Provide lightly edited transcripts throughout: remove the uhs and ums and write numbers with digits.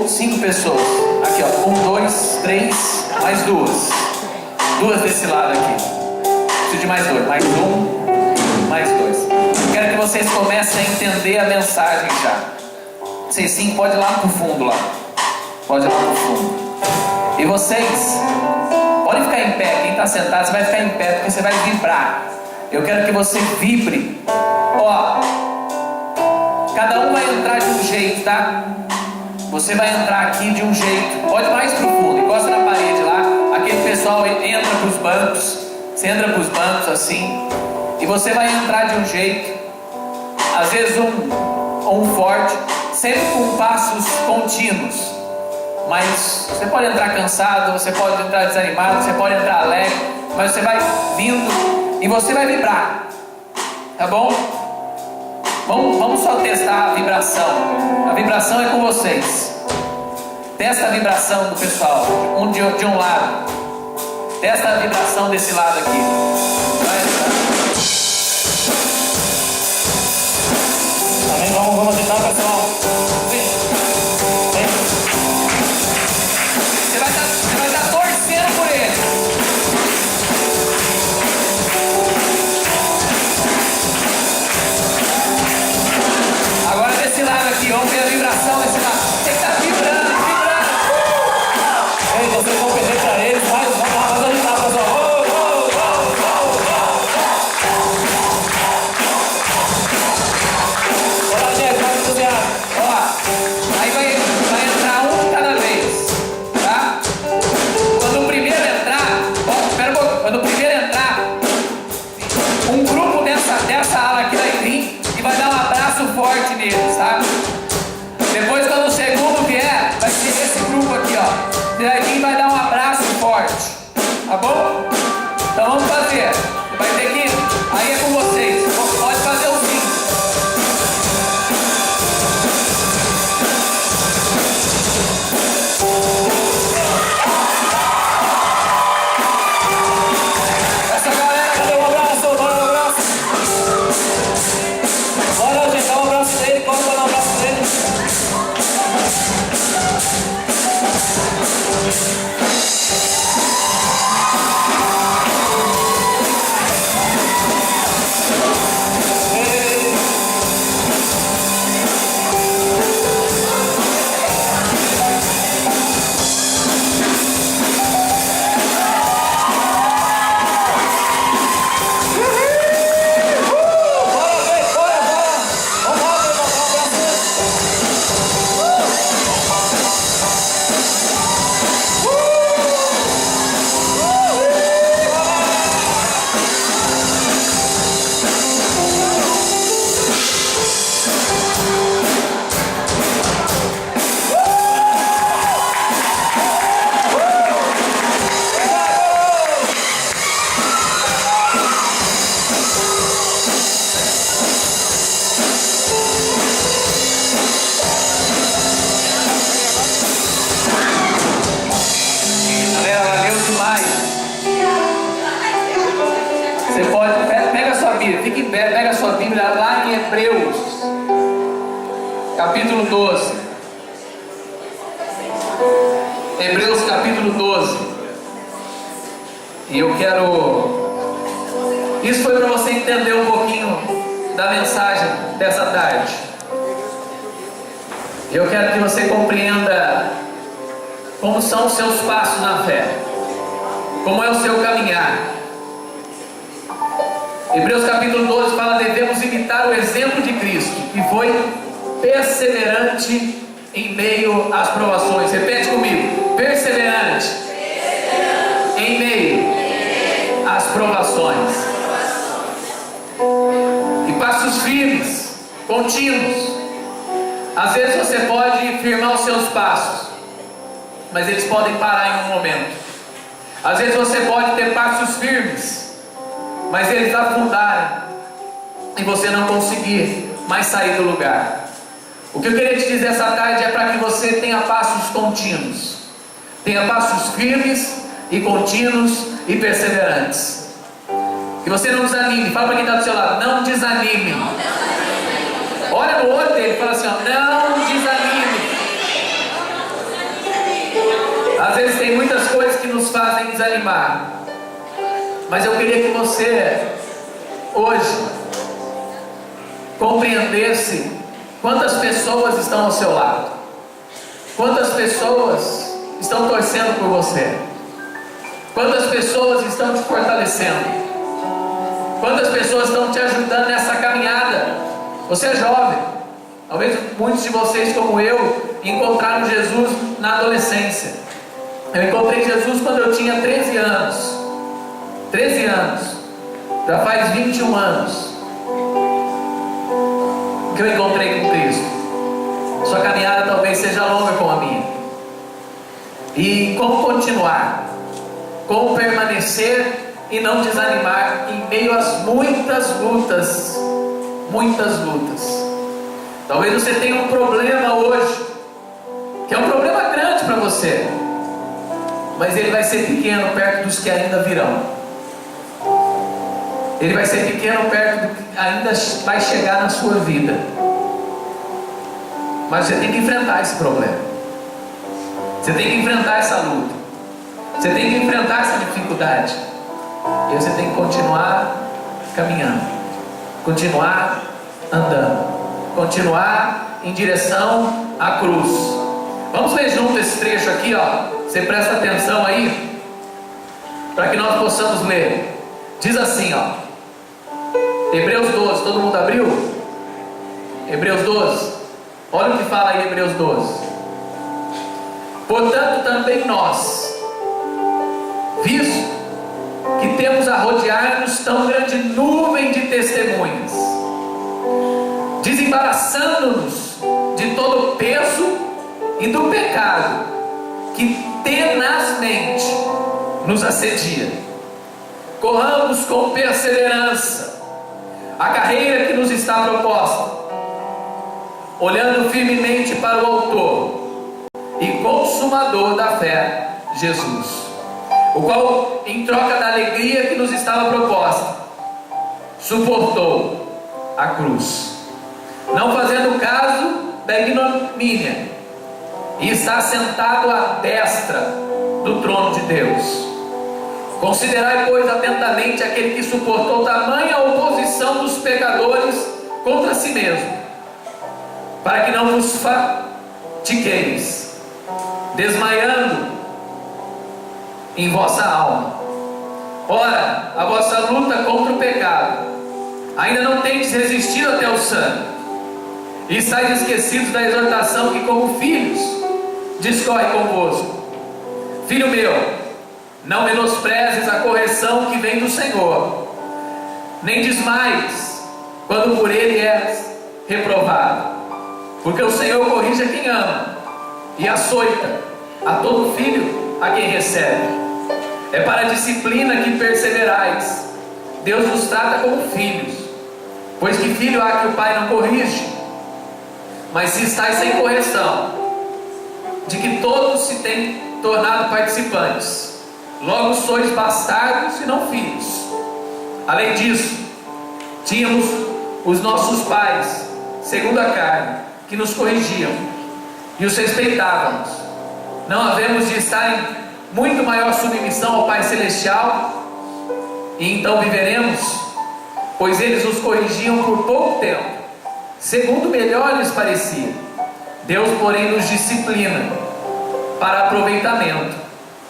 cinco pessoas. Aqui, ó. 1, 2, 3, mais duas. Duas desse lado aqui. Preciso de mais dois. Mais um, mais dois. Quero que vocês comecem a entender a mensagem já. Vocês sim, pode ir lá pro fundo lá. Pode ir lá pro fundo. E vocês, podem ficar em pé. Quem está sentado, você vai ficar em pé, porque você vai vibrar. Eu quero que você vibre. Ó, cada um vai entrar de um jeito, tá? Você vai entrar aqui de um jeito. Pode ir mais pro fundo, encosta na parede lá. Aquele pessoal entra pros bancos. Você entra pros bancos assim. E você vai entrar de um jeito. Às vezes um forte, sempre com passos contínuos. Mas você pode entrar cansado, você pode entrar desanimado, você pode entrar alegre, mas você vai vindo e você vai vibrar, tá bom? Vamos só testar a vibração. A vibração é com vocês. Testa a vibração do pessoal, de um lado. Testa a vibração desse lado aqui. Amém? Vamos tentar, pessoal. Você vai estar torcendo por ele. Agora desse lado aqui, vamos ver a vibração desse lado. Tem que estar vibrando, vibrando. Ei, vocês vão perder pra eles, mas vamos lá, vamos ajudar, pessoal. Bora, gente, vamos entusiasmo. Ó, aí vai entrar um de cada vez, tá? Quando o primeiro entrar, ó, espera um pouco. Quando o primeiro entrar, um grupo dessa ala aqui vai vir e vai dar um abraço forte neles, tá? Depois, quando o segundo vier, vai ser esse grupo aqui, ó. Você vai vir e vai dar um abraço forte, tá bom? Então vamos fazer. Vai ter que. Aí é com vocês. Pode fazer o 5. Essa galera. Cadê um abraço? Bora um abraço. Bora, gente, dá um abraço dele. Pode dar um abraço dele. Galera, valeu demais. Você pode, pega a sua Bíblia, fique em pé, pega a sua Bíblia lá em Hebreus, capítulo 12. Hebreus capítulo 12. E eu quero. Isso foi para você entender um pouquinho da mensagem dessa tarde. Eu quero que você compreenda como são os seus passos na fé, como é o seu caminhar. Hebreus capítulo 12 fala: devemos imitar o exemplo de Cristo, que foi perseverante em meio às provações. Repete comigo: perseverante em meio às provações. E passos firmes, contínuos. Às vezes você pode firmar os seus passos, mas eles podem parar em um momento. Às vezes você pode ter passos firmes, mas eles afundarem e você não conseguir mais sair do lugar. O que eu queria te dizer essa tarde é para que você tenha passos contínuos, tenha passos firmes e contínuos e perseverantes. Que você não desanime. Fala para quem está do seu lado: não desanime. Olha no olho dele e fala assim: ó, não desanime. nos fazem desanimar. Mas eu queria que você, hoje, compreendesse quantas pessoas estão ao seu lado. Quantas pessoas estão torcendo por você. Quantas pessoas estão te fortalecendo. Quantas pessoas estão te ajudando nessa caminhada. Você é jovem. Talvez muitos de vocês, como eu, encontraram Jesus na adolescência. Eu encontrei Jesus quando eu tinha 13 anos. 13 anos. Já faz 21 anos que eu encontrei com Cristo. Sua caminhada talvez seja longa como a minha. E como continuar? Como permanecer e não desanimar em meio às muitas lutas. Muitas lutas. Talvez você tenha um problema hoje, que é um problema grande para você, mas ele vai ser pequeno perto dos que ainda virão. Ele vai ser pequeno perto do que ainda vai chegar na sua vida. Mas você tem que enfrentar esse problema. Você tem que enfrentar essa luta. Você tem que enfrentar essa dificuldade. E você tem que continuar caminhando. Continuar andando. Continuar em direção à cruz. Vamos ler junto esse trecho aqui, ó. Você presta atenção aí, para que nós possamos ler. Diz assim, ó. Hebreus 12, todo mundo abriu? Hebreus 12. Olha o que fala aí Hebreus 12. Portanto também nós, visto que temos a rodear-nos tão grande nuvem de testemunhas, desembaraçando-nos de todo o peso e do pecado que tenazmente nos assedia, corramos com perseverança a carreira que nos está proposta, olhando firmemente para o autor e consumador da fé, Jesus, o qual, em troca da alegria que nos estava proposta, suportou a cruz, não fazendo caso da ignomínia, e está sentado à destra do trono de Deus. Considerai, pois, atentamente aquele que suportou tamanha oposição dos pecadores contra si mesmo, para que não vos fatigueis, desmaiando em vossa alma. Ora, a vossa luta contra o pecado ainda não tendes resistido até o sangue, e estáis esquecidos da exortação que, como filhos, discorre convosco. Filho meu, não menosprezes a correção que vem do Senhor, nem desmaies quando por ele és reprovado, porque o Senhor corrige a quem ama e açoita a todo filho a quem recebe. É para a disciplina que perseverais. Deus nos trata como filhos, pois que filho há que o pai não corrige? Mas se estáis sem correção, de que todos se têm tornado participantes, logo sois bastardos e não filhos. Além disso, tínhamos os nossos pais, segundo a carne, que nos corrigiam e os respeitávamos. Não havemos de estar em muito maior submissão ao Pai Celestial, e então viveremos? Pois eles nos corrigiam por pouco tempo, segundo melhor lhes parecia. Deus, porém, nos disciplina para aproveitamento,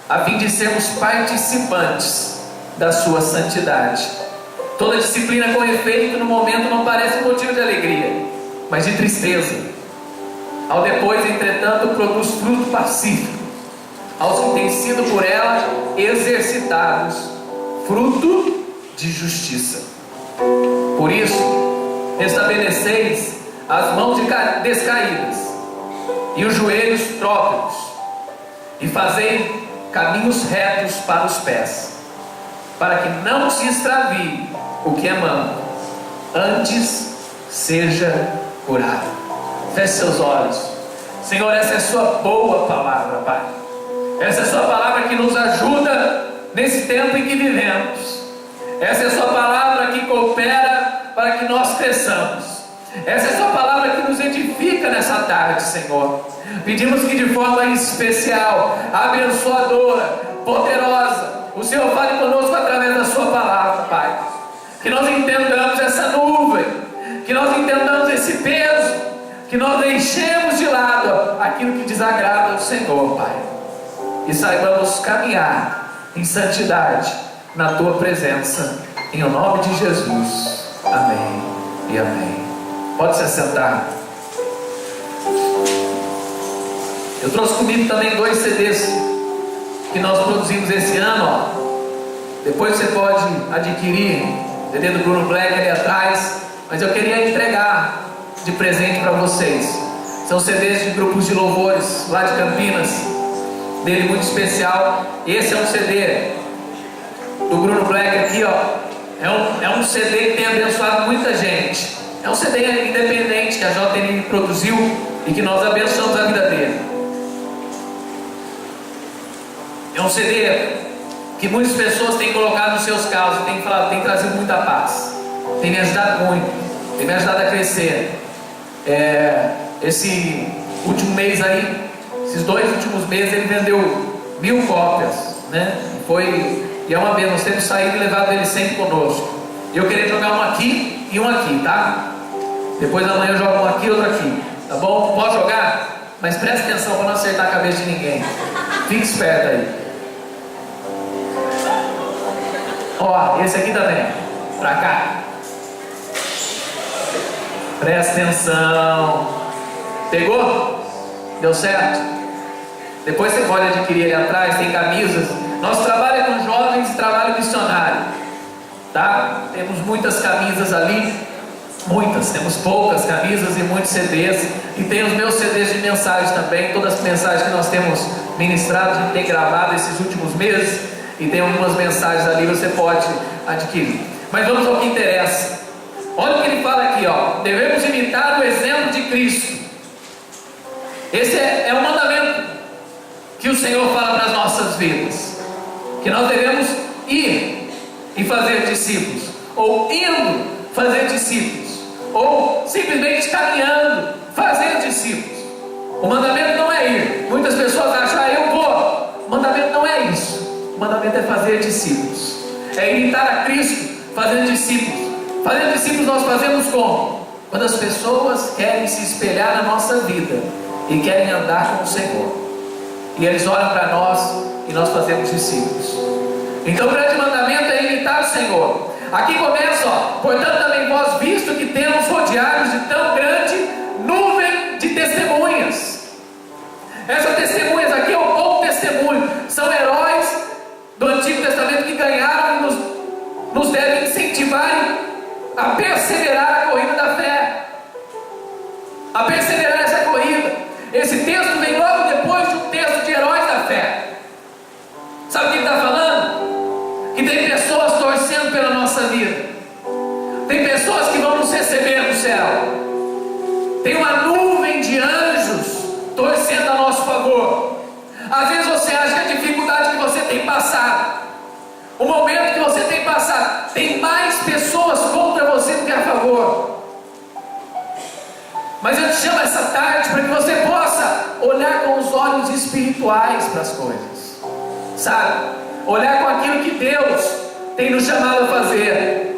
a fim de sermos participantes da sua santidade. Toda disciplina com efeito no momento não parece motivo de alegria, mas de tristeza. Ao depois, entretanto, produz fruto pacífico aos que têm sido por ela exercitados, fruto de justiça. Por isso, estabeleceis as mãos descaídas e os joelhos próprios, e fazei caminhos retos para os pés, para que não se extravie o que é manco, antes seja curado. Feche seus olhos. Senhor, essa é a sua boa palavra, Pai. Essa é a sua palavra que nos ajuda nesse tempo em que vivemos. Essa é a sua palavra que coopera para que nós cresçamos. Essa é a sua palavra que nos edifica nessa tarde, Senhor. Pedimos que de forma especial, abençoadora, poderosa. O Senhor fale conosco através da sua palavra, Pai. Que nós entendamos essa nuvem, que nós entendamos esse peso, que nós deixemos de lado aquilo que desagrada ao Senhor, Pai, e saibamos caminhar em santidade na Tua presença, em o nome de Jesus. Amém e amém. Pode se assentar. Eu trouxe comigo também 2 CDs que nós produzimos esse ano, ó. Depois você pode adquirir CD do Bruno Black ali atrás, mas eu queria entregar de presente para vocês. São CDs de grupos de louvores lá de Campinas, dele muito especial. Esse é um CD do Bruno Black aqui, ó. É um CD que tem abençoado muita gente. É um CD independente que a JN produziu e que nós abençoamos a vida dele. É um CD que muitas pessoas têm colocado nos seus carros e tem trazido muita paz. Tem me ajudado muito, tem me ajudado a crescer. Esse último mês aí, esses 2 últimos meses, ele vendeu 1000 cópias, né? E é uma vez, nós temos saído e levado ele sempre conosco. E eu queria jogar um aqui e um aqui, tá? Depois amanhã eu jogo um aqui e outro aqui, tá bom? Pode jogar? Mas presta atenção para não acertar a cabeça de ninguém. Fique esperto aí. Ó, esse aqui também. Pra cá. Presta atenção. Pegou? Deu certo? Depois você pode adquirir ali atrás, tem camisas. Nosso trabalho é com jovens e trabalho missionário, tá? Temos muitas camisas ali, muitas, temos poucas camisas e muitos CDs. E tem os meus CDs de mensagem também, todas as mensagens que nós temos ministrado, a gente tem gravado esses últimos meses. E tem algumas mensagens ali, você pode adquirir. Mas vamos ao que interessa. Olha o que ele fala aqui, ó. Devemos imitar o exemplo de Cristo. Esse é o mandamento que o Senhor fala para as nossas vidas. Que nós devemos ir e fazer discípulos. Ou indo fazer discípulos. Ou simplesmente caminhando, fazer discípulos. O mandamento não é ir. Muitas pessoas acham, eu vou. O mandamento não é isso. O mandamento é fazer discípulos. É imitar a Cristo, fazendo discípulos. Fazendo discípulos nós fazemos como? Quando as pessoas querem se espelhar na nossa vida e querem andar com o Senhor. E eles olham para nós e nós fazemos discípulos. Então o grande mandamento é imitar o Senhor. Aqui começa, ó. Portanto também vós, visto que temos rodeados de tão grande nuvem de testemunhas. Essas testemunhas aqui é o bom testemunho. São heróis do Antigo Testamento que ganharam e nos devem incentivar a perseverar a corrida da fé, a perseverar essa corrida. Esse texto vem logo depois de um texto de heróis da fé. Sabe o que ele está falando? Que tem pessoas torcendo pela nossa vida, tem pessoas que vão nos receber no céu, tem uma nuvem de anjos torcendo a nosso favor. Às vezes você acha que a dificuldade que você tem passado, o momento que você tem passado, tem mais pessoas contra você do que a favor. Mas eu te chamo essa tarde para que você possa olhar com os olhos espirituais para as coisas, sabe? Olhar com aquilo que Deus tem nos chamado a fazer.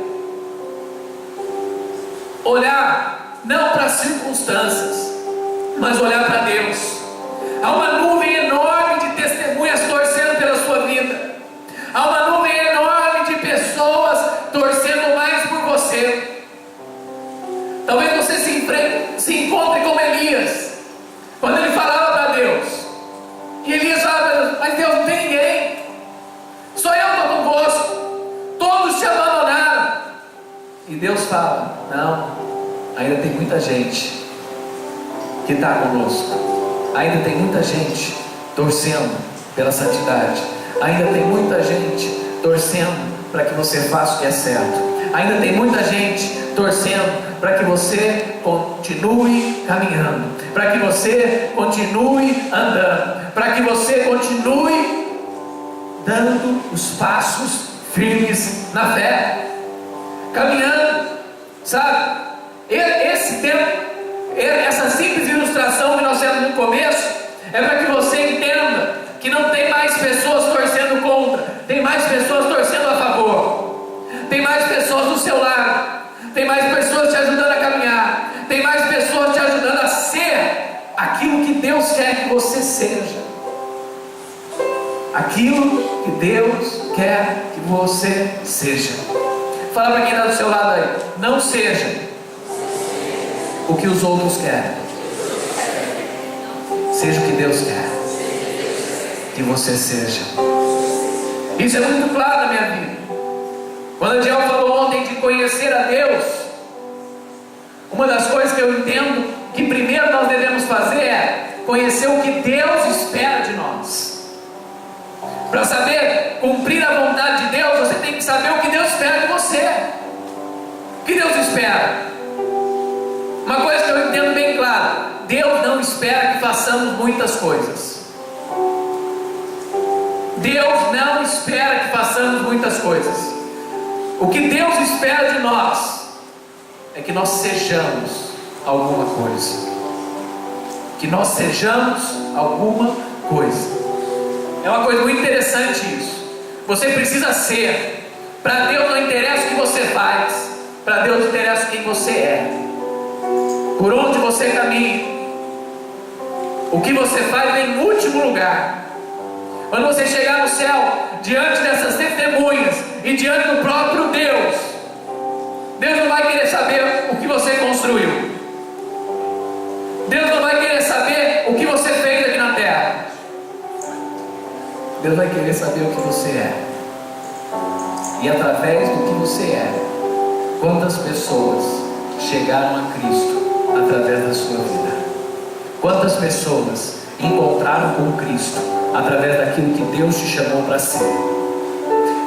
Olhar não para as circunstâncias, mas olhar para Deus. Há uma nuvem enorme de testemunhas torcendo pela sua vida. Há uma nuvem enorme de pessoas torcendo mais por você. Talvez você se encontre como Elias, quando ele falava para Deus. E Elias falava, mas Deus não tem ninguém. Só eu estou convosco. Todos te abandonaram. E Deus fala, não, ainda tem muita gente que está conosco. Ainda tem muita gente torcendo pela santidade. Ainda tem muita gente torcendo para que você faça o que é certo. Ainda tem muita gente torcendo para que você continue caminhando, para que você continue andando, para que você continue dando os passos firmes na fé, caminhando, sabe? Esse tempo, essa simples ilustração que nós temos no começo, é para que você entenda que não tem mais pessoas torcendo Deus quer que você seja. Aquilo que Deus quer que você seja. Fala para quem está do seu lado aí. Não seja o que os outros querem. Seja o que Deus quer que você seja. Isso é muito claro na minha vida. Quando a Diel falou ontem de conhecer a Deus, uma das coisas que eu entendo que primeiro nós devemos fazer é conhecer o que Deus espera de nós. Para saber cumprir a vontade de Deus, você tem que saber o que Deus espera de você. O que Deus espera? Uma coisa que eu entendo bem claro: Deus não espera que façamos muitas coisas. Deus não espera que façamos muitas coisas. O que Deus espera de nós é que nós sejamos alguma coisa. Que nós sejamos alguma coisa. É uma coisa muito interessante isso. Você precisa ser. Para Deus não interessa o que você faz. Para Deus interessa quem você é. Por onde você caminha. O que você faz vem em último lugar. Quando você chegar no céu, diante dessas testemunhas e diante do próprio Deus, Deus não vai querer saber o que você construiu. Deus não vai querer saber o que você fez aqui na terra. Deus vai querer saber o que você é. E através do que você é, quantas pessoas chegaram a Cristo através da sua vida. Quantas pessoas encontraram com Cristo através daquilo que Deus te chamou para ser.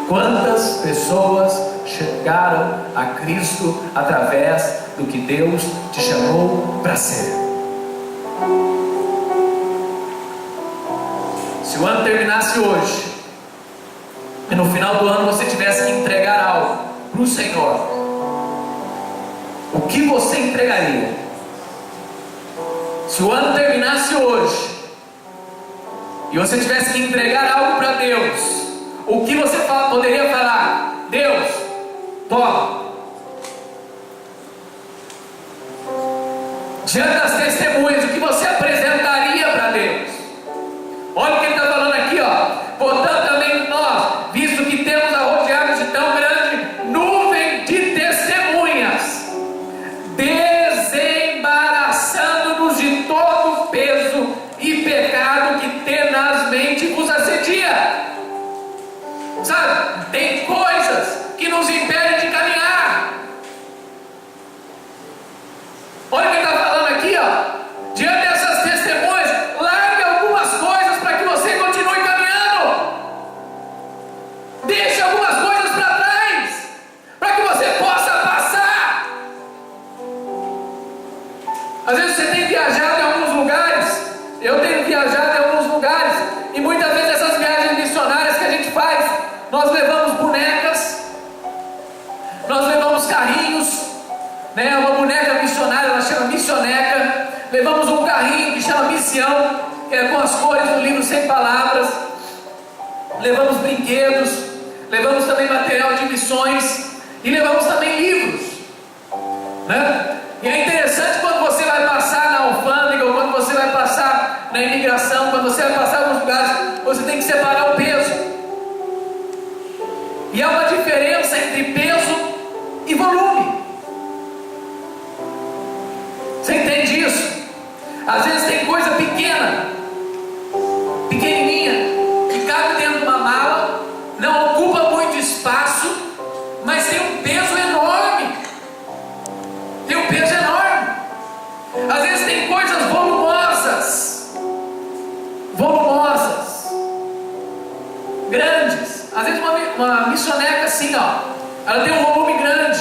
Quantas pessoas chegaram a Cristo através do que Deus te chamou para ser. Se o ano terminasse hoje e no final do ano você tivesse que entregar algo para o Senhor, o que você entregaria? Se o ano terminasse hoje e você tivesse que entregar algo para Deus, o que você poderia falar? Deus, toma. Diante das testemunhas, o que você apresentaria para Deus? Olha o que ele está falando aqui, ó. Portanto, também nós, visto que temos arrodeados de tão grande nuvem de testemunhas, desembaraçando-nos de todo o peso e pecado que tenazmente vos assedia. Sabe, tem coisas que nos impedem de caminhar. Olha o que ele está falando aqui, ó. Diante dessas testemunhas, largue algumas coisas para que você continue caminhando. Deixe algumas coisas para trás, para que você possa passar. Às vezes você tem viajado em alguns lugares, eu tenho viajado em alguns lugares, e muitas vezes essas viagens missionárias que a gente faz, nós levamos bonecas, nós levamos carrinhos, né? Uma boneca missionária, ela chama missioneca. Levamos um carrinho que chama missão, que é com as cores do livro Sem Palavras. Levamos brinquedos, levamos também material de missões e levamos também livros, né? E é interessante quando você vai passar na alfândega, ou quando você vai passar na imigração, quando você vai passar em alguns lugares, você tem que separar o peso. E há uma diferença entre peso e volume. Você entende isso? Às vezes tem coisa pequena, pequenininha, que cabe dentro de uma mala, não ocupa muito espaço, mas tem um peso enorme. Tem um peso enorme. Às vezes tem coisas volumosas, grandes. Às vezes uma missioneca assim, ó, ela tem um volume grande,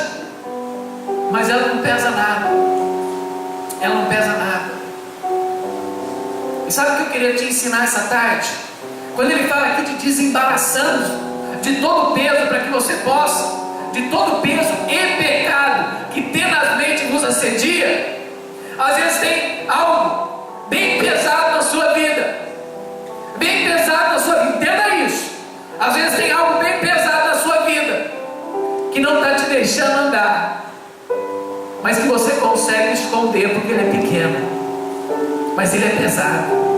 mas ela não pesa nada. Ela não pesa nada. E sabe o que eu queria te ensinar essa tarde? Quando ele fala aqui de desembaraçando de todo o peso, para que você possa, de todo o peso e pecado que tenazmente vos assedia. Às vezes tem algo bem pesado na sua vida, bem pesado na sua vida, entenda isso. Às vezes tem algo bem pesado na sua vida, que não está te deixando andar, mas que você consegue esconder porque ele é pequeno, mas ele é pesado.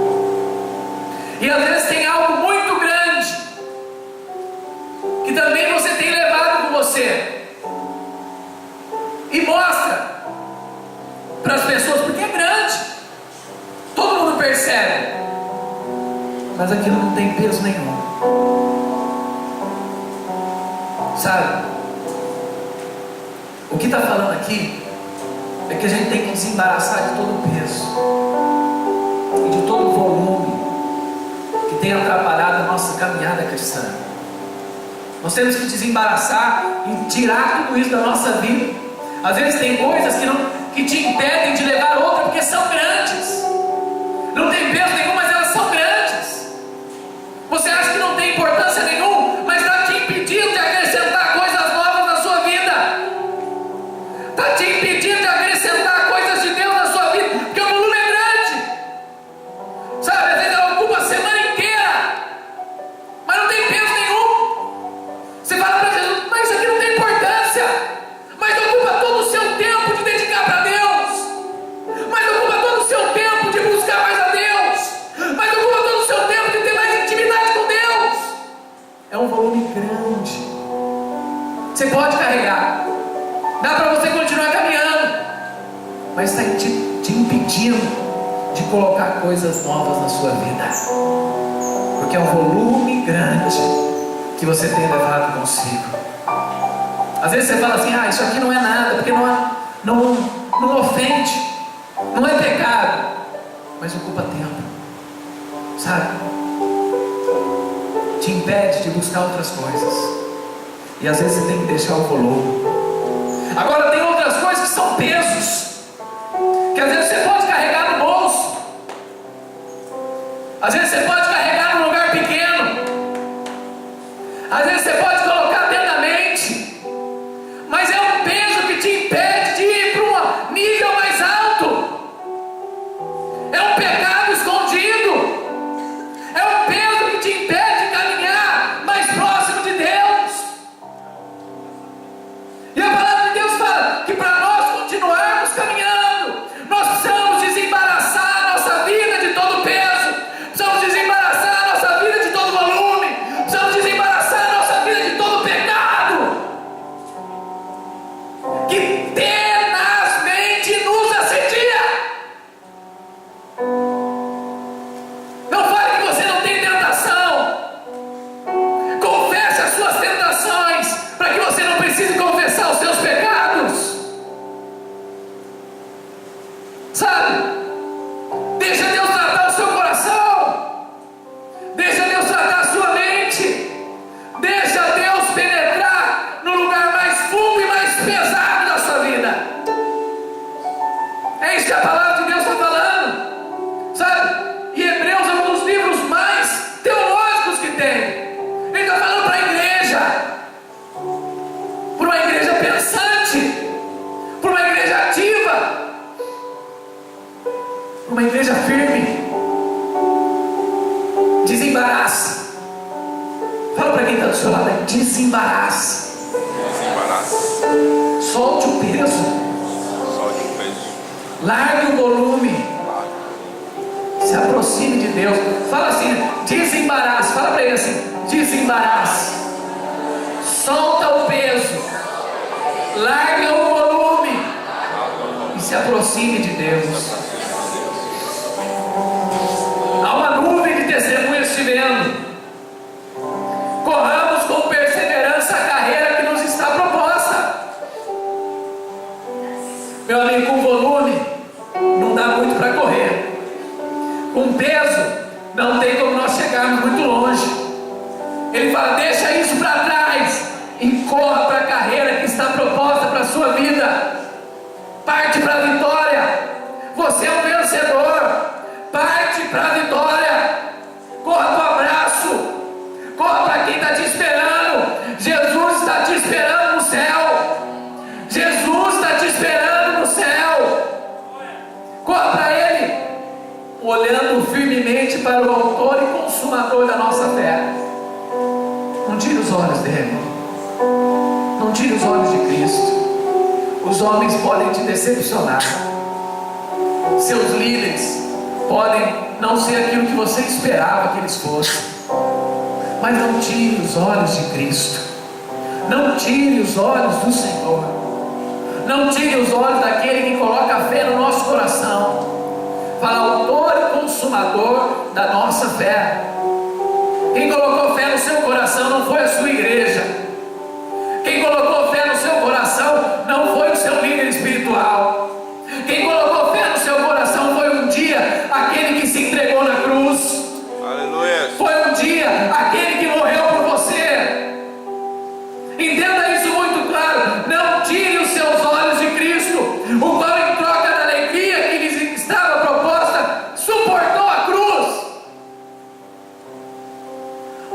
E às vezes tem algo muito grande que também você tem levado com você e mostra para as pessoas, porque é grande, todo mundo percebe, mas aquilo não tem peso nenhum, sabe? O que está falando aqui é que a gente tem que desembaraçar de todo o peso e de todo o volume que tem atrapalhado a nossa caminhada cristã. Nós temos que desembaraçar e tirar tudo isso da nossa vida. Às vezes tem coisas que te impedem de levar outra porque são grandes, não tem peso nenhum, mas elas são grandes. Você acha que não tem importância nenhuma, mas está te impedindo de acrescentar coisas novas na sua vida, está te impedindo de acrescentar coisas de Deus na sua vida, porque o volume é grande, sabe? Às vezes ela ocupa a semana inteira, mas não tem peso nenhum. Você fala para Jesus, mas isso aqui não tem importância, mas ocupa todo o seu tempo de dedicar para Deus, mas ocupa todo o seu tempo de buscar mais a Deus, mas ocupa todo o seu tempo de ter mais intimidade com Deus. É um volume grande, você pode carregar, dá para você continuar caminhando, mas está te impedindo de colocar coisas novas na sua vida, porque é um volume grande que você tem levado consigo. Às vezes você fala assim, isso aqui não é nada, porque não ofende, não é pecado, mas ocupa tempo, sabe? Te impede de buscar outras coisas, e às vezes você tem que deixar o volume. Agora tem outras coisas que são pesos, que às vezes você pode carregar no bolso, às vezes você pode carregar num lugar pequeno, às vezes você pode colocar dentro da mente, mas é um peso que te impede de ir para um nível mais alto. É um pecado escondido, é um peso que te impede de caminhar mais próximo de Deus. E a palavra de Deus fala que para nós continuarmos caminhando, nós precisamos desembaraçar a nossa vida de todo peso, precisamos desembaraçar a nossa vida de todo volume, precisamos desembaraçar a nossa vida de todo pecado que tenazmente nos assedia. Não fale que você não tem tentação, confesse as suas tentações, para que você não precise confessar os seus pecados, sabe? Deixa Deus tratar o seu coração, deixa Deus tratar a sua mente, deixa Deus penetrar no lugar mais fundo e mais pesado da sua vida. É isso que a palavra de Deus está falando, sabe? E Hebreus é um dos livros mais teológicos que tem. Ele está falando para a igreja, para uma igreja pensante, para uma igreja ativa, para uma igreja firme. Desembaraça. Fala para quem está do seu lado aí, desembaraça. Solte o peso, largue o volume, se aproxime de Deus. Fala assim, desembaraça. Fala para ele assim, desembaraça. Solta o peso, larga o volume e se aproxime de Deus. Há uma nuvem de testemunhas te vendo. Corramos com perseverança a carreira que nos está proposta. Meu amigo, com volume não dá muito para correr, com peso não tem como nós chegarmos muito longe. Ele fala, deixa isso para trás e corra para a carreira que está proposta para a sua vida. Parte para a vitória. Você é um vencedor. Parte para a vitória. Corra para o abraço, corra para quem está te esperando. Jesus está te esperando no céu. Jesus está te esperando no céu. Corra para Ele, olhando firmemente para o autor e consumador da nossa fé. Não tire os olhos dele, não tire os olhos de Cristo. Os homens podem te decepcionar, seus líderes podem não ser aquilo que você esperava que eles fossem, mas não tire os olhos de Cristo, não tire os olhos do Senhor, não tire os olhos daquele que coloca a fé no nosso coração. Fala, autor e consumador da nossa fé. Quem colocou fé no seu coração não foi a sua igreja. Quem colocou fé no seu coração não foi o seu líder espiritual. Quem colocou fé no seu coração foi um dia aquele que se entregou na cruz. Aleluia. Foi um dia aquele que morreu por você. Entenda isso muito claro. Não tire os seus olhos de Cristo, o qual em troca da alegria que lhes estava proposta, suportou a cruz.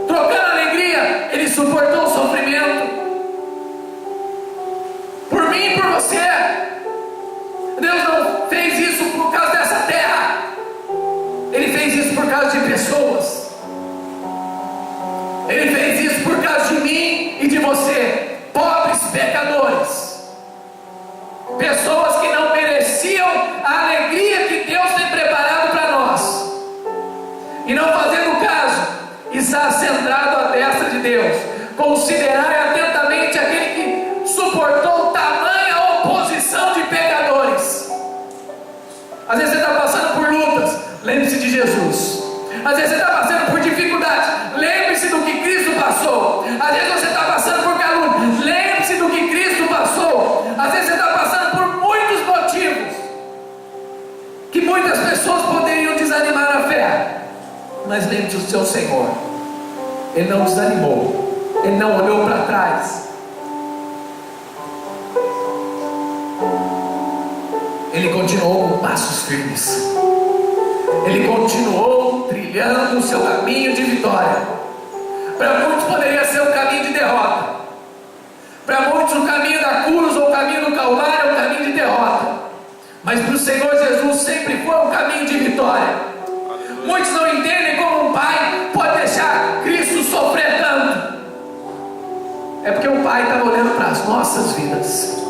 Trocando a alegria, ele suportou o sofrimento. Por mim e por você. Deus não fez isso por causa dessa terra. Ele fez isso por causa de pessoas. Ele fez isso por causa de mim e de você, pobres pecadores, pessoas que não mereciam a alegria que Deus tem preparado para nós, e não fazendo caso, está sentado à destra de Deus. Considerai atentamente aquele que suportou tamanha oposição de pecadores. Às vezes você está passando por lutas, lembre-se de Jesus. Às vezes você está passando por dificuldades, lembre-se do que Cristo passou. Às vezes você está passando por calúnia, lembre-se do que Cristo passou. Às vezes você está passando por muitos motivos que muitas pessoas poderiam desanimar na fé, mas lembre-se do seu Senhor. Ele não desanimou, Ele não olhou para trás, Ele continuou com passos firmes. Ele continuou trilhando o seu caminho de vitória. Para muitos poderia ser um caminho de derrota. Para muitos o caminho da cruz ou o caminho do Calvário é um caminho de derrota. Mas para o Senhor Jesus sempre foi um caminho de vitória. Muitos não entendem como um pai pode deixar Cristo sofrer tanto. É porque o pai estava olhando para as nossas vidas.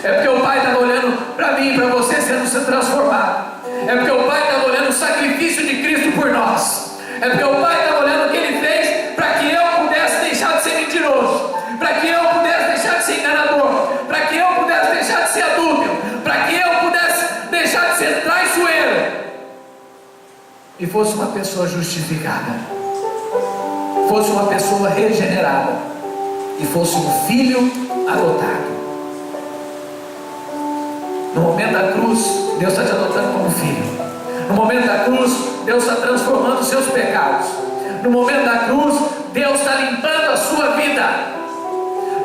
É porque o pai estava olhando para mim e para você sendo transformado. É porque o pai estava olhando o sacrifício de Cristo por nós. É porque o pai estava olhando o que ele fez para que eu pudesse deixar de ser mentiroso, para que eu pudesse deixar de ser enganador, para que eu pudesse deixar de ser adúltero, para que eu pudesse deixar de ser traiçoeiro e fosse uma pessoa justificada, fosse uma pessoa regenerada e fosse um filho adotado. No momento da cruz, Deus está te adotando como filho. No momento da cruz, Deus está transformando os seus pecados. No momento da cruz, Deus está limpando a sua vida.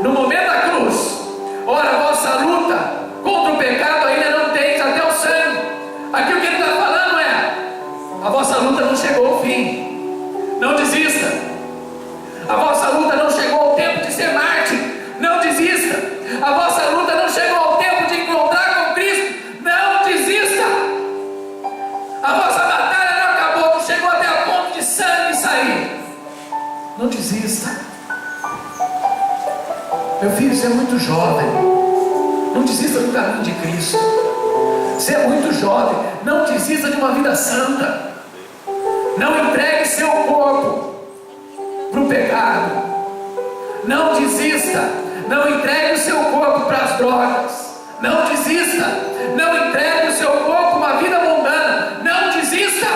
No momento da cruz, ora, a vossa luta contra o pecado ainda não tem até o sangue. Aqui o que ele está falando é: a vossa luta não chegou ao fim. Não desista. A vossa luta não chegou ao tempo de ser mártir. Não desista. A vossa luta não chegou ao tempo de encontrar com Cristo. Não desista. A vossa batalha não acabou, não chegou até a ponto de sangue sair. Não desista. Meu filho, você é muito jovem. Não desista do caminho de Cristo. Você é muito jovem. Não desista de uma vida santa. Não entregue seu corpo para o pecado. Não desista. Não entregue o seu corpo para as drogas. Não desista. Não entregue o seu corpo uma vida mundana. Não desista.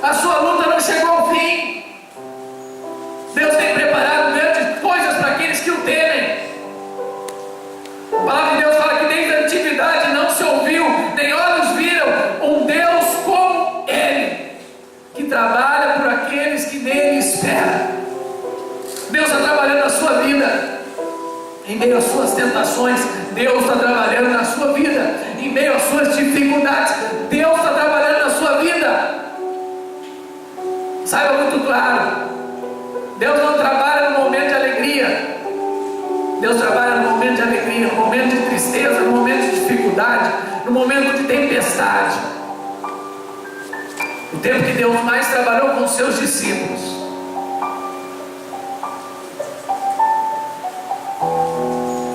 A sua luta não chegou ao fim. Deus tem preparado grandes coisas para aqueles que o temem. A palavra de Deus fala que desde a antiguidade não se ouviu, nem olhos viram um Deus como Ele, que trabalha por aqueles que nele esperam. Deus está trabalhando na sua vida. Em meio às suas tentações, Deus está trabalhando na sua vida. Em meio às suas dificuldades, Deus está trabalhando na sua vida. Saiba muito claro, Deus não trabalha no momento de alegria. Deus trabalha no momento de alegria, no momento de tristeza, no momento de dificuldade, no momento de tempestade. O tempo que Deus mais trabalhou com os seus discípulos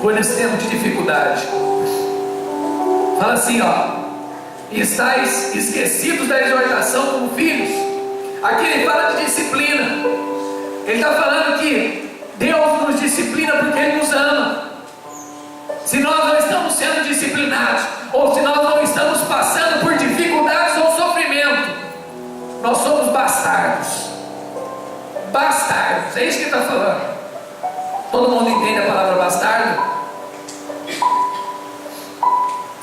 foi nesse tempo de dificuldade. Fala assim, ó: e estáis esquecidos da exortação como filhos. Aqui ele fala de disciplina. Ele está falando que Deus nos disciplina porque Ele nos ama. Se nós não estamos sendo disciplinados, ou se nós não estamos passando por dificuldades ou sofrimento, nós somos bastardos. Bastardos, é isso que ele está falando. Todo mundo entende a palavra bastardo?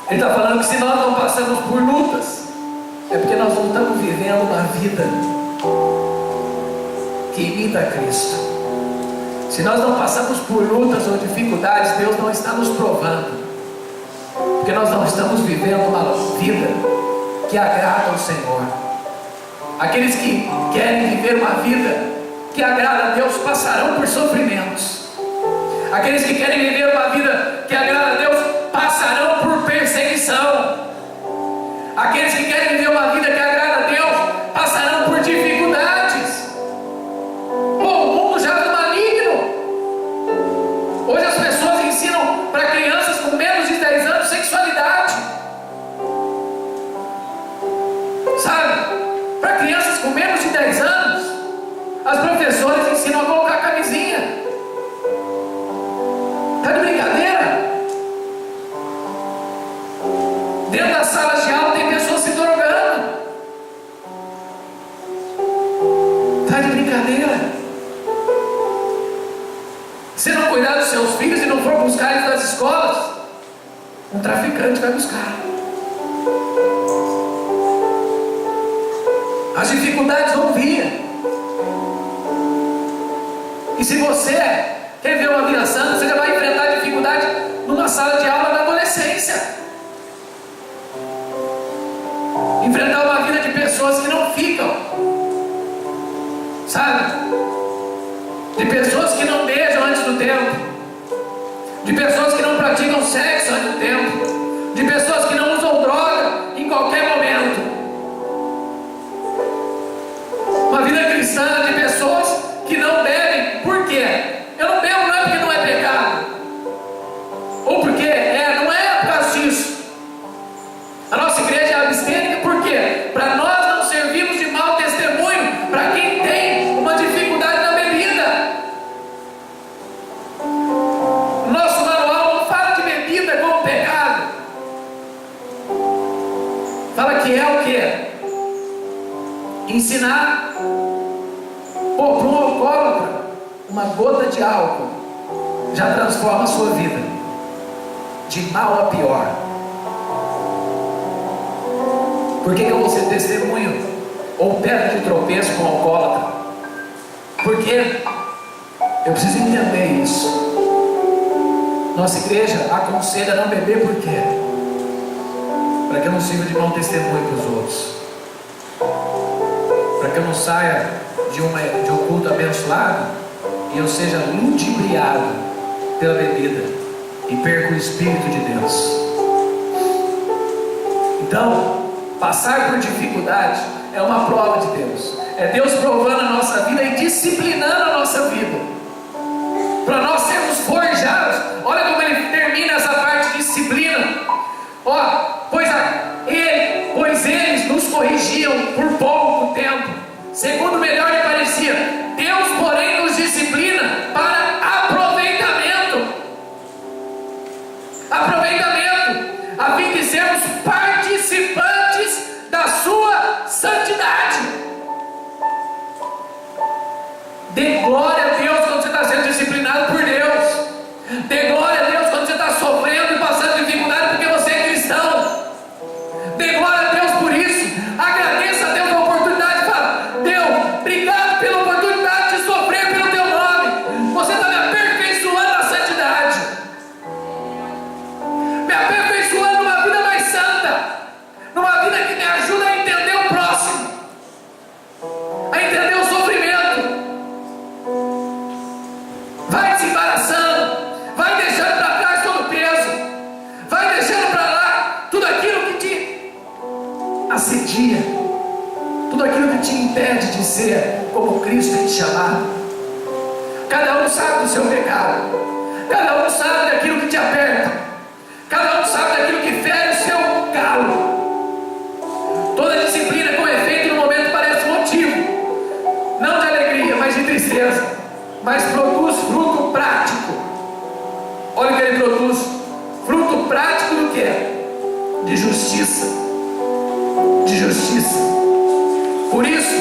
Ele está falando que se nós não passamos por lutas, é porque nós não estamos vivendo uma vida que imita Cristo. Se nós não passamos por lutas ou dificuldades, Deus não está nos provando, porque nós não estamos vivendo uma vida que agrada ao Senhor. Aqueles que querem viver uma vida que agrada a Deus passarão por sofrimentos. Aqueles que querem viver uma vida que agrada a Deus passarão por perseguição. Aqueles que querem viver uma vida que agrada a Deus passarão por dificuldades. Pô, o mundo já é maligno. Hoje as pessoas ensinam para crianças com menos de 10 anos sexualidade. Sabe? Para crianças com menos de 10 anos, as professoras ensinam a colocar camisinha. Está de brincadeira? Dentro das salas de aula tem pessoas se drogando. Está de brincadeira? Se não cuidar dos seus filhos e não for buscar eles das escolas, um traficante vai buscar. As dificuldades vão vir. E se você quer ver uma vida santa, você já vai enfrentar dificuldade numa sala de aula na adolescência. Enfrentar uma vida de pessoas que não ficam, sabe? De pessoas que não beijam antes do tempo, de pessoas que não praticam sexo antes do tempo, de pessoas que não usam droga em qualquer momento. Uma vida cristã de pessoas que não bebem. Por quê? Eu não bebo não é porque não é pecado, ou porque não é por causa disso. A nossa igreja é abstêmica. Por quê? Para nós não servirmos de mau testemunho para quem tem uma dificuldade na bebida. O nosso manual não fala de bebida como pecado. Fala que é o quê? Ensinar. Pô, para um alcoólatra, uma gota de álcool já transforma a sua vida de mal a pior. Por que eu vou ser testemunho ou pedra de tropeço com o alcoólatra? Porque eu preciso entender isso. Nossa igreja aconselha a não beber. Por quê? Para que eu não sirva de mau testemunho para os outros, para que eu não saia de um culto abençoado e eu seja ludibriado pela bebida e perca o Espírito de Deus. Então, passar por dificuldade é uma prova de Deus. É Deus provando a nossa vida e disciplinando a nossa vida, para nós sermos forjados. Olha como ele termina essa parte de disciplina. Pois eles nos corrigiam por pouco tempo, segundo melhor lhe parecia. Deus, porém, nos disciplina para aproveitamento, a fim de sermos participantes da sua santidade. Dê glória a Deus quando você está sendo disciplinado por Deus. Dê glória a Deus quando você está sofrendo e passando dificuldade porque você é cristão. Dê glória a Deus por isso. Agradeça a Deus a oportunidade. Fala: Deus, obrigado pela oportunidade de sofrer pelo teu nome. Você está me aperfeiçoando na santidade, me aperfeiçoando numa vida mais santa, numa vida que me ajuda a entender o próximo, a entender o sofrimento. Vai se embaraçando, vai deixando para trás todo o peso, vai deixando para lá tudo aquilo que te assedia, tudo aquilo que te impede de ser como Cristo tem te chamado. Cada um sabe do seu pecado, cada um sabe daquilo que te aperta, cada um sabe daquilo que fere o seu calo. mas produz fruto prático. Olha o que ele produz: fruto prático do que? De justiça. De justiça. Por isso,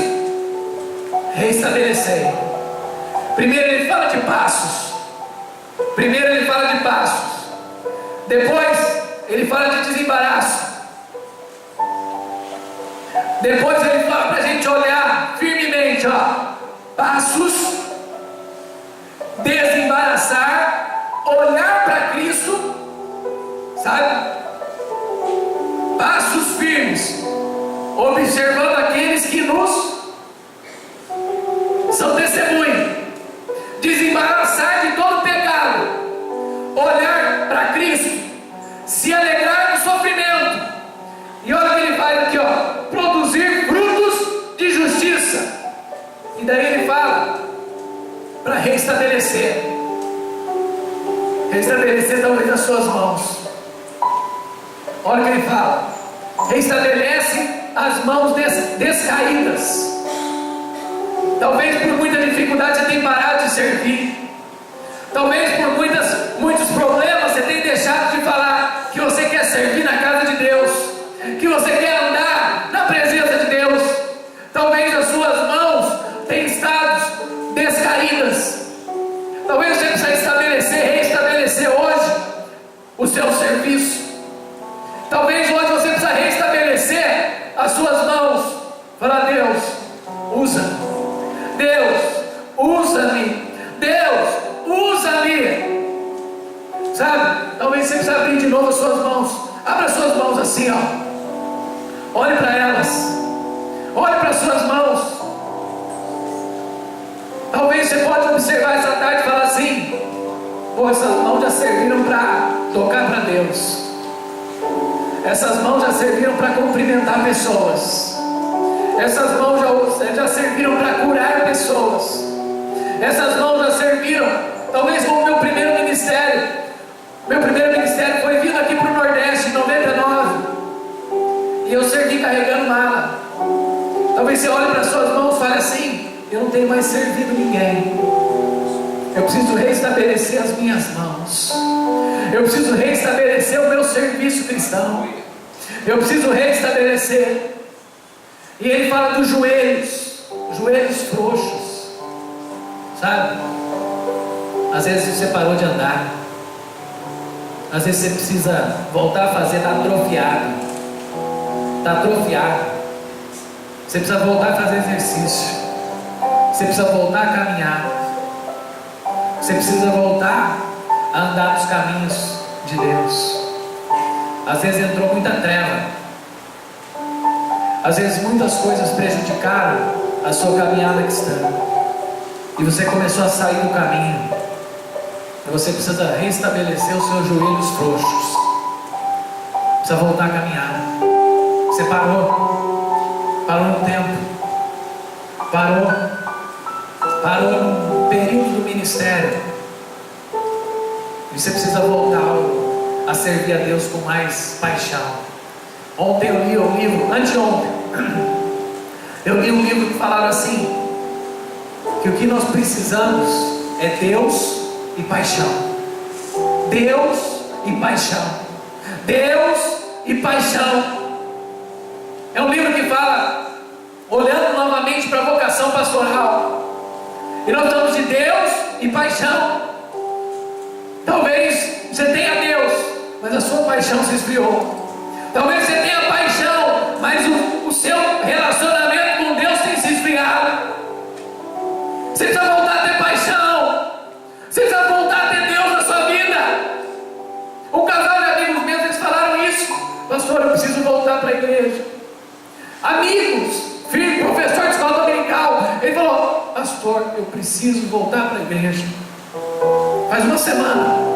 reestabelecei. Primeiro ele fala de passos. Depois ele fala de desembaraço. Depois ele fala para a gente olhar firmemente, passos, desembaraçar, olhar para Cristo, sabe? Passos firmes, observando aqueles que nos são testemunhas. Desembaraçar de todo pecado, olhar para Cristo, se alegrar no sofrimento. E olha o que ele faz aqui, produzir frutos de justiça. E daí ele fala para restabelecer talvez as suas mãos. Olha o que ele fala: restabelece as mãos descaídas. Talvez por muita dificuldade você tenha parado de servir. Talvez por muitos problemas você tenha deixado de falar que você quer servir na casa de Deus, que você quer andar na presença de Deus. Talvez as suas mãos tenham estado descaídas. Talvez você precisa restabelecer hoje o seu serviço. Talvez hoje você precisa restabelecer as suas mãos. Falar: Deus, usa. Deus, usa-me. Deus, usa-me. Sabe? Talvez você precise abrir de novo as suas mãos. Abra as suas mãos assim, olhe para elas. Olhe para as suas mãos. Talvez você pode observar essa tarde e falar assim: essas mãos já serviram para tocar para Deus. Essas mãos já serviram para cumprimentar pessoas. Essas mãos já serviram para curar pessoas. Essas mãos já serviram, talvez como meu primeiro ministério. Meu primeiro ministério foi vindo aqui para o Nordeste em 99. E eu servi carregando mala. Talvez você olhe para as suas mãos e fale assim: eu não tenho mais servido ninguém. Eu preciso restabelecer as minhas mãos. Eu preciso restabelecer o meu serviço cristão. Eu preciso restabelecer. E ele fala dos joelhos frouxos, sabe? Às vezes você parou de andar. Às vezes você precisa voltar a fazer, está atrofiado. Você precisa voltar a fazer exercício. Você precisa voltar a caminhar. Você precisa voltar a andar nos caminhos de Deus. Às vezes entrou muita treva. Às vezes muitas coisas prejudicaram a sua caminhada cristã. E você começou a sair do caminho. E você precisa restabelecer os seus joelhos frouxos. Precisa voltar a caminhar. Você parou no tempo. Parou no período do ministério. E você precisa voltar a servir a Deus com mais paixão. Ontem eu li um livro, anteontem, eu li um livro que falava assim: que o que nós precisamos é Deus e paixão. Deus e paixão. Deus e paixão. É um livro que fala, olhando novamente para a vocação pastoral. E nós estamos de Deus e paixão. Talvez você tenha Deus, mas a sua paixão se esfriou. Talvez você tenha paixão, mas o seu relacionamento com Deus tem se esfriado. Você precisa voltar a ter paixão. Você precisa voltar a ter Deus na sua vida. Um casal de amigos meus, eles falaram isso: pastor, eu preciso voltar para a igreja. Amigos, filho, professor de escola dominical, ele falou: pastor, eu preciso voltar para a igreja. Faz uma semana.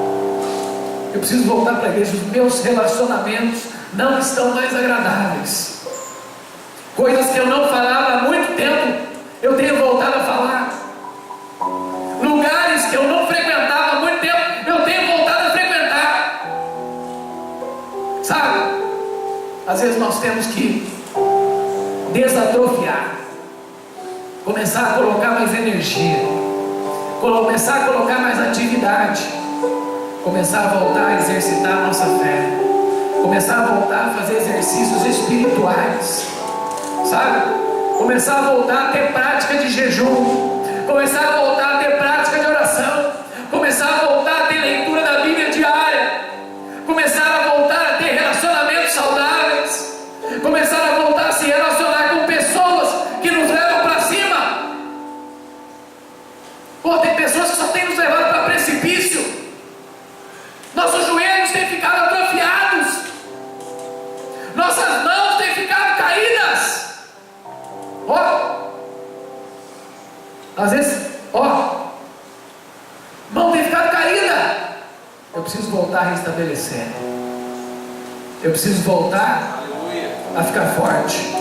Eu preciso voltar para a igreja. Os meus relacionamentos não estão mais agradáveis. Coisas que eu não falava há muito tempo, eu tenho voltado a falar. Lugares que eu não frequentava há muito tempo, eu tenho voltado a frequentar. Sabe? Às vezes nós temos que desatrofiar, começar a colocar mais energia, começar a colocar mais atividade, começar a voltar a exercitar a nossa fé, começar a voltar a fazer exercícios espirituais, sabe? Começar a voltar a ter prática de jejum, começar a voltar a ter prática de oração, começar a voltar a ter leitura da Bíblia diária, começar a voltar a ter relacionamentos saudáveis, começar a voltar a se relacionar com pessoas que nos levam para cima. Pô, tem pessoas que só têm nos levado para precipício. Nossos joelhos têm ficado atrofiados, nossas mãos têm ficado caídas. Às vezes, mão tem ficado caída. Eu preciso voltar a restabelecer. Eu preciso voltar a ficar forte.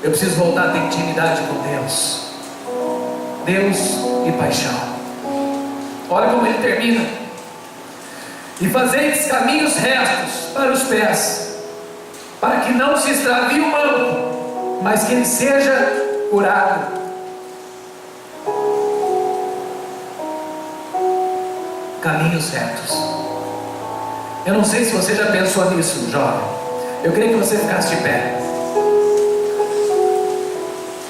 Eu preciso voltar a ter intimidade com Deus. Deus e paixão. Olha como ele termina: e fazeis caminhos retos para os pés, para que não se extravie o manto, mas que ele seja curado. Caminhos retos. Eu não sei se você já pensou nisso, jovem. Eu queria que você ficasse de pé.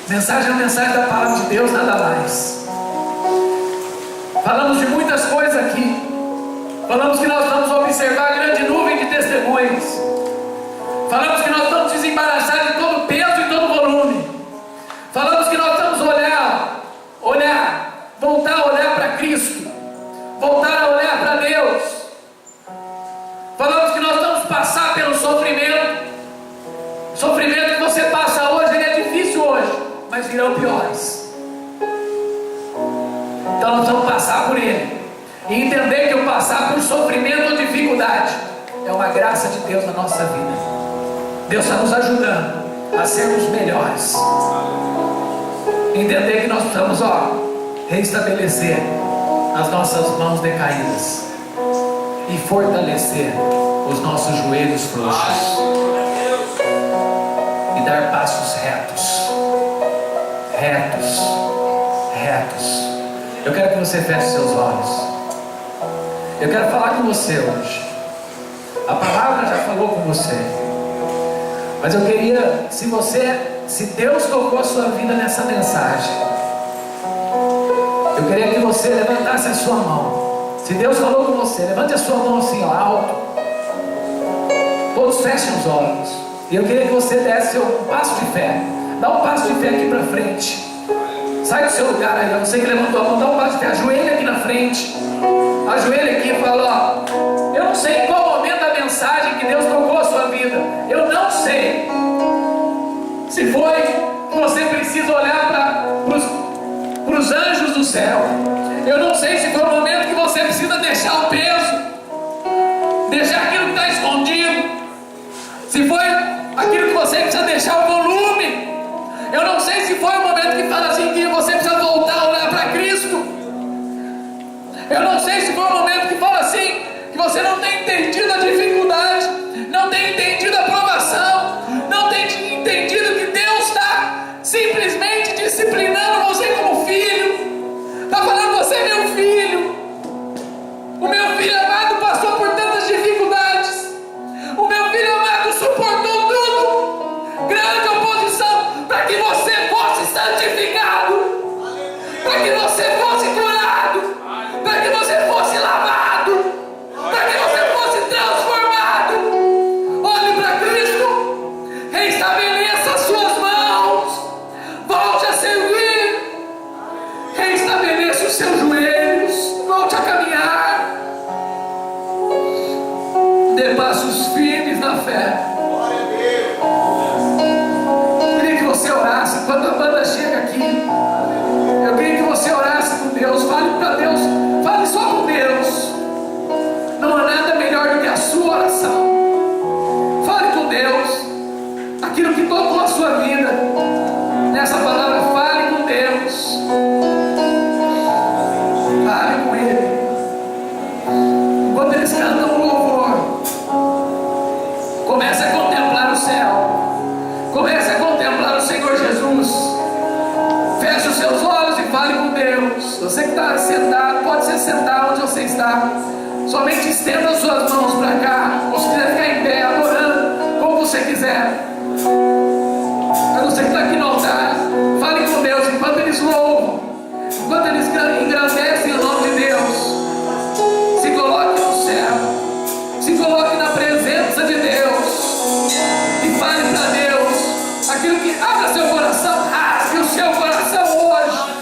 Mensagem é uma mensagem da palavra de Deus, nada mais. Falamos de muitas coisas aqui. Falamos que nós vamos observar a grande nuvem de testemunhas. Falamos que nós vamos desembaraçar de todo o peso e todo o volume. Falamos que nós vamos olhar, voltar a olhar para Cristo, voltar a olhar para Deus. Falamos que nós vamos passar pelo sofrimento. O sofrimento que você passa hoje, ele é difícil hoje, mas virão piores. Então nós vamos passar por ele e entender que o passar por sofrimento ou dificuldade é uma graça de Deus na nossa vida. Deus está nos ajudando a sermos melhores. Entender que nós precisamos reestabelecer as nossas mãos decaídas e fortalecer os nossos joelhos frouxos e dar passos retos. Eu quero que você feche seus olhos. Eu quero falar com você hoje. A palavra já falou com você, mas eu queria, se Deus tocou a sua vida nessa mensagem, eu queria que você levantasse a sua mão. Se Deus falou com você, levante a sua mão assim, alto. Todos fechem os olhos. E eu queria que você desse um passo de fé. Dá um passo de fé aqui para frente. Sai do seu lugar aí, você que levantou a mão, dá um passo de fé. Ajoelha aqui na frente. Ajoelha aqui e fala: eu não sei em qual momento da mensagem que Deus tocou a sua vida. Eu não sei se foi que você precisa olhar para os anjos do céu. Eu não sei se foi o momento que você precisa deixar o peso, deixar aquilo que está escondido, se foi aquilo que você precisa deixar o volume. Eu não sei se foi o momento que fala assim, que você precisa voltar a olhar para Cristo. Eu não sei se foi o momento que fala assim, que você não tem entendido a dificuldade, não tem entendido a provação, não tem entendido que Deus está simplesmente disciplinando você como filho. Está falando: você é meu filho. O meu filho amado passou por tantas dificuldades. O meu filho amado suportou tudo, grande oposição, para que você fosse santificado, para que você fosse curado, para que você fosse lavado, para que você fosse transformado. Olhe para Cristo, reestabeleça as suas mãos, volte a servir, reestabeleça os seus joelhos, volte a caminhar, dê passos firmes na fé. Eu queria que você orasse quando a banda chega aqui. Eu queria que você orasse com Deus. Fale para Deus, fale só com Deus. Não há nada melhor do que a sua oração. Fale com Deus aquilo que tocou a sua vida. Nessa palavra, fale com Deus. Fale com Ele. Quando eles cantam o louvor, comece a contemplar o céu. Comece a contemplar o Senhor Jesus. Feche os seus olhos e fale com Deus. Deus. Você que está sentado, pode se sentar onde você está. Somente estenda as suas mãos para cá. Ou se quiser ficar em pé, adorando, como você quiser. Mas você que está aqui no altar, fale com Deus enquanto eles louvam, enquanto eles engrandecem o nome de Deus. Se coloque no céu, se coloque na presença de Deus e fale para Deus aquilo que abra seu coração, rasgue o seu coração hoje.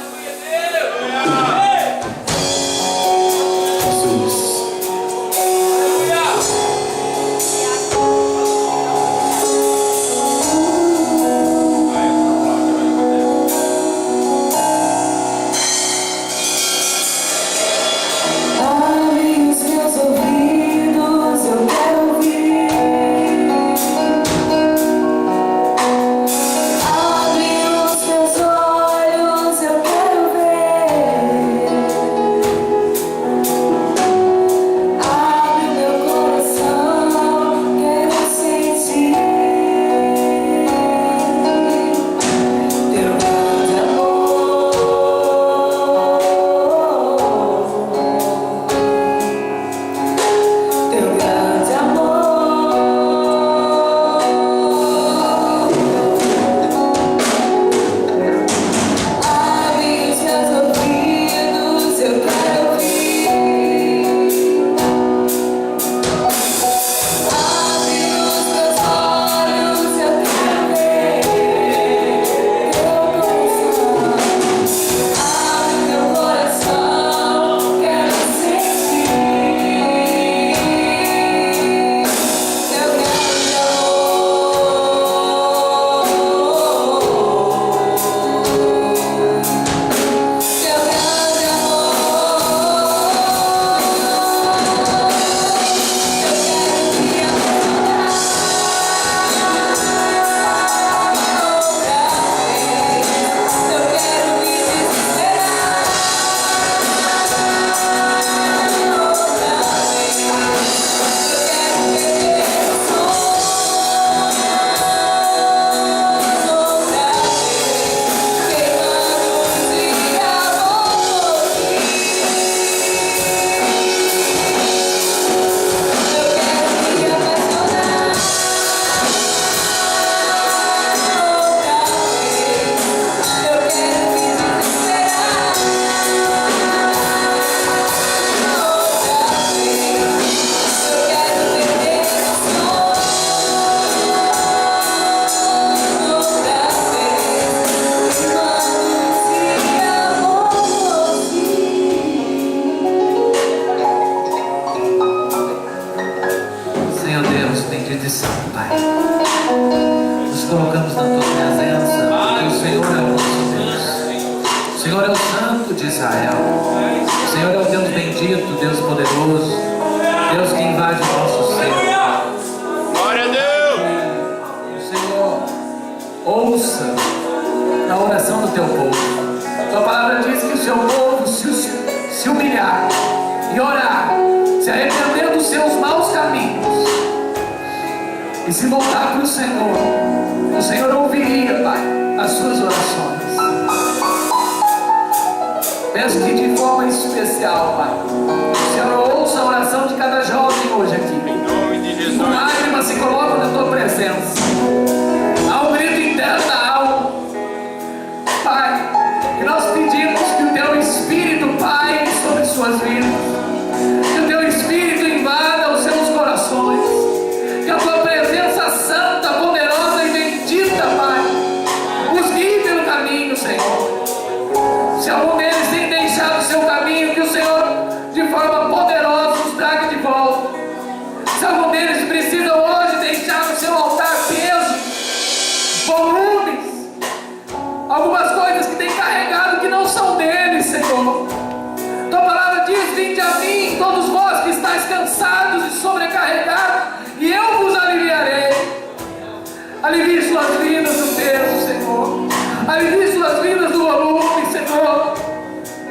Alivie suas vidas do peso, Senhor. Alivie suas vidas do volume, Senhor.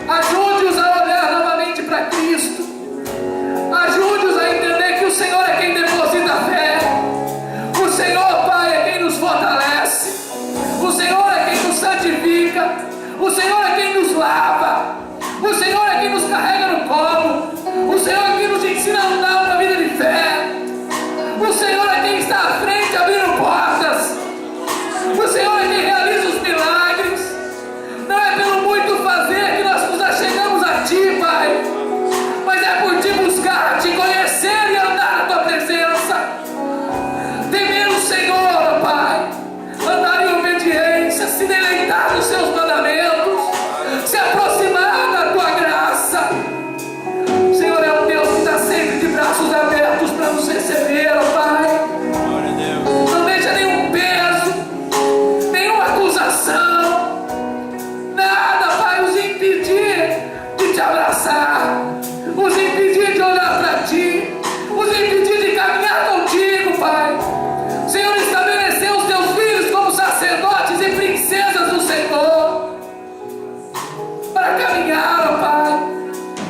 Ajude-os a olhar novamente para Cristo. Ajude-os a entender que o Senhor é quem deposita a fé. O Senhor, Pai, é quem nos fortalece. O Senhor é quem nos santifica. O Senhor é quem nos lava. O Senhor é quem nos carrega no colo. O Senhor é quem nos ensina a andar uma vida de fé. O Senhor é quem está à frente abrindo portas. O Senhor é quem realiza os milagres. Não é pelo muito fazer que nós nos achegamos a Ti, Pai, mas é por Te buscar, Te conhecer e andar na Tua presença. Temer o Senhor, Pai, andar em obediência, se deleitar nos Seus mandamentos, se aproximar da Tua graça. O Senhor é um Deus que está sempre de braços abertos para nos receber, ó Pai. Não deixa nenhum peso, nenhuma acusação, nada vai nos impedir de Te abraçar, nos impedir de olhar para Ti, nos impedir de caminhar contigo, Pai. O Senhor estabeleceu os Teus filhos como sacerdotes e princesas do Senhor, para caminhar, ó Pai,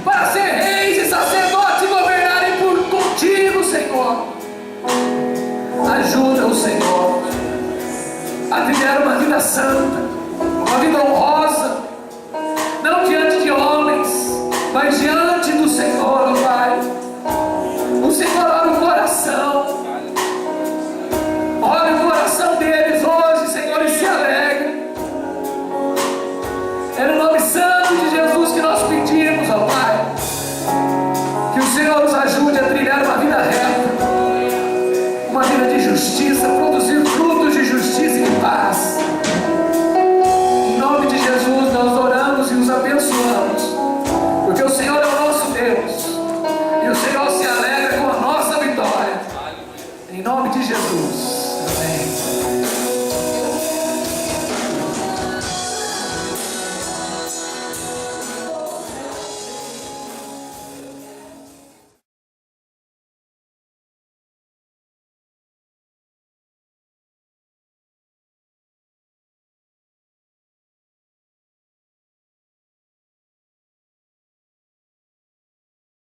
para ser reis e sacerdotes e governarem contigo, Senhor. Ajuda o Senhor a trilhar uma vida santa, uma vida honrosa, não diante de homens, mas diante do Senhor, ó Pai. O Senhor olha o coração, olha o coração deles hoje, Senhor, e se alegre. É no nome santo de Jesus que nós pedimos, ó Pai, que o Senhor nos ajude a trilhar uma vida reta, uma vida de justiça, produzir frutos de justiça e de paz. Em nome de Jesus nós oramos e os abençoamos, porque o Senhor é o nosso Deus e o Senhor se alegra com a nossa vitória. Em nome de Jesus.